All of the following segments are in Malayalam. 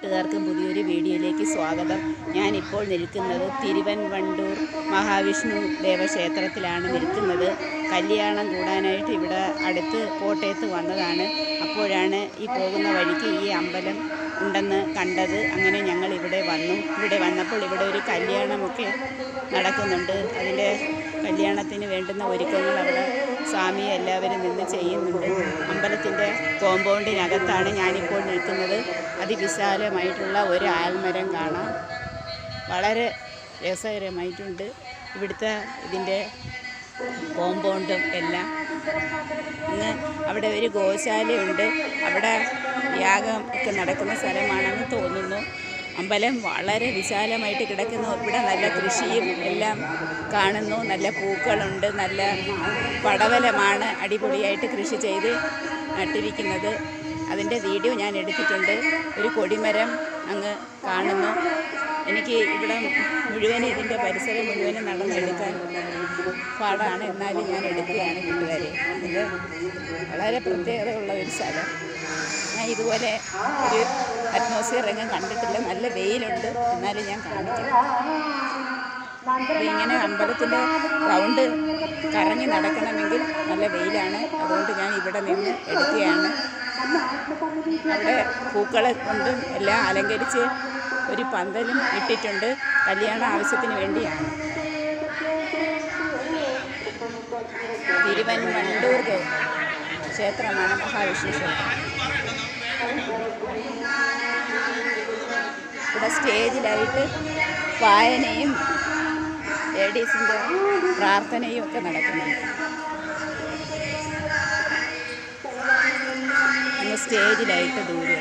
കൂട്ടുകാർക്കും പുതിയൊരു വീഡിയോയിലേക്ക് സ്വാഗതം. ഞാനിപ്പോൾ നിൽക്കുന്നത് തിരുവൻവണ്ടൂർ മഹാവിഷ്ണു ദേവക്ഷേത്രത്തിലാണ് നിൽക്കുന്നത്. കല്യാണം കൂടാനായിട്ട് ഇവിടെ അടുത്ത് കോട്ടയത്ത് വന്നതാണ്. അപ്പോഴാണ് ഈ പോകുന്ന വഴിക്ക് ഈ അമ്പലം ഉണ്ടെന്ന് കണ്ടത്. അങ്ങനെ ഞങ്ങൾ ഇവിടെ വന്നു. ഇവിടെ വന്നപ്പോൾ ഇവിടെ ഒരു കല്യാണമൊക്കെ നടക്കുന്നുണ്ട്. അതിൻ്റെ കല്യാണത്തിന് വേണ്ടുന്ന ഒരുക്കങ്ങൾ അവിടെ സ്വാമി എല്ലാവരും നിന്ന് ചെയ്യുന്നുണ്ട്. അമ്പലത്തിൻ്റെ കോമ്പൗണ്ടിനകത്താണ് ഞാനിപ്പോൾ നിൽക്കുന്നത്. അതിവിശാലമായിട്ടുള്ള ഒരു ആൽമരം കാണാം. വളരെ രസകരമായിട്ടുണ്ട് ഇവിടുത്തെ ഇതിൻ്റെ കോമ്പൗണ്ടും എല്ലാം. ഇന്ന് അവിടെ ഒരു ഗോശാലയുണ്ട്. അവിടെ യാഗം ഒക്കെ നടക്കുന്ന സ്ഥലമാണെന്ന് തോന്നുന്നു. അമ്പലം വളരെ വിശാലമായിട്ട് കിടക്കുന്നു. ഇവിടെ നല്ല കൃഷിയും എല്ലാം കാണുന്നു. നല്ല പൂക്കളുണ്ട്. നല്ല പടവലമാണ് അടിപൊളിയായിട്ട് കൃഷി ചെയ്ത് നട്ടിരിക്കുന്നത്. അതിൻ്റെ വീഡിയോ ഞാൻ എടുത്തിട്ടുണ്ട്. ഒരു കൊടിമരം അങ്ങ് കാണുന്നു. എനിക്ക് ഇവിടെ മുഴുവനും ഇതിൻ്റെ പരിസരം മുഴുവനും നടന്നെടുക്കാൻ പാടാണ്. എന്നാലും ഞാൻ എടുക്കുകയാണ് കൂട്ടുകാരെ. ഇത് വളരെ പ്രത്യേകതയുള്ള ഒരു സ്ഥലം. ഞാൻ ഇതുപോലെ ഒരു അറ്റ്മോസ്ഫിയർ എങ്ങും കണ്ടിട്ടില്ല. നല്ല വെയിലുണ്ട്, എന്നാലും ഞാൻ കാണിക്കാം. ഇങ്ങനെ അമ്പലത്തിൻ്റെ റൗണ്ട് കറങ്ങി നടക്കണമെങ്കിൽ നല്ല വെയിലാണ്. അതുകൊണ്ട് ഞാൻ ഇവിടെ നിന്ന് എടുക്കുകയാണ്. അവിടെ പൂക്കളെ കൊണ്ടും എല്ലാം അലങ്കരിച്ച് ഒരു പന്തലും ഇട്ടിട്ടുണ്ട്. കല്യാണ ആവശ്യത്തിന് വേണ്ടിയാണ്. തിരുവൻവണ്ടൂർ ക്ഷേത്രമാണ് മഹാവിഷ്ണു ക്ഷേത്രം. ഇവിടെ സ്റ്റേജിലായിട്ട് വായനയും ലേഡീസിൻ്റെ പ്രാർത്ഥനയും ഒക്കെ നടക്കുന്നുണ്ട്. അങ്ങ് സ്റ്റേജിലായിട്ട് ദൂരെ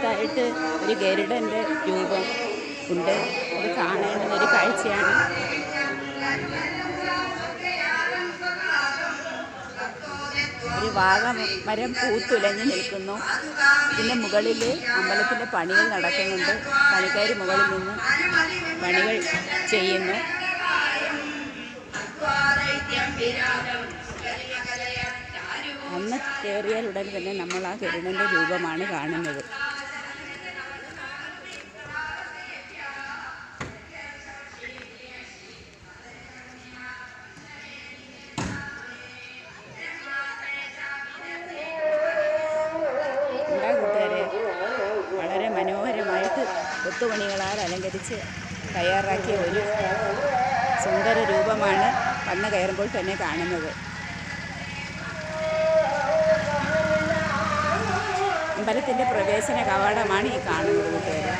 ായിട്ട് ഒരു ഗരുഡൻ്റെ രൂപം ഉണ്ട്. അത് കാണേണ്ടുന്ന ഒരു കാഴ്ചയാണ്. ഒരു വാഗമരം പൂത്തുലഞ്ഞ് നിൽക്കുന്നു. ഇതിൻ്റെ മുകളിൽ അമ്പലത്തിൻ്റെ പണികൾ നടക്കുന്നുണ്ട്. പണിക്കാർ മുകളിൽ നിന്ന് പണികൾ ചെയ്യുന്നു. അന്ന് കയറിയാൽ ഉടൻ തന്നെ നമ്മൾ ആ ഗരുഡൻ്റെ രൂപമാണ് കാണുന്നത്. കൂട്ടുകാരെ, വളരെ മനോഹരമായിട്ട് കൊത്തുപണികളാൽ അലങ്കരിച്ച് തയ്യാറാക്കിയ ഒരു സുന്ദര രൂപമാണ് വന്ന് കയറുമ്പോൾ തന്നെ കാണുന്നത്. അമ്പലത്തിൻ്റെ പ്രവേശന കവാടമാണ് ഈ കാണുന്നത് കൂട്ടുകാരെ.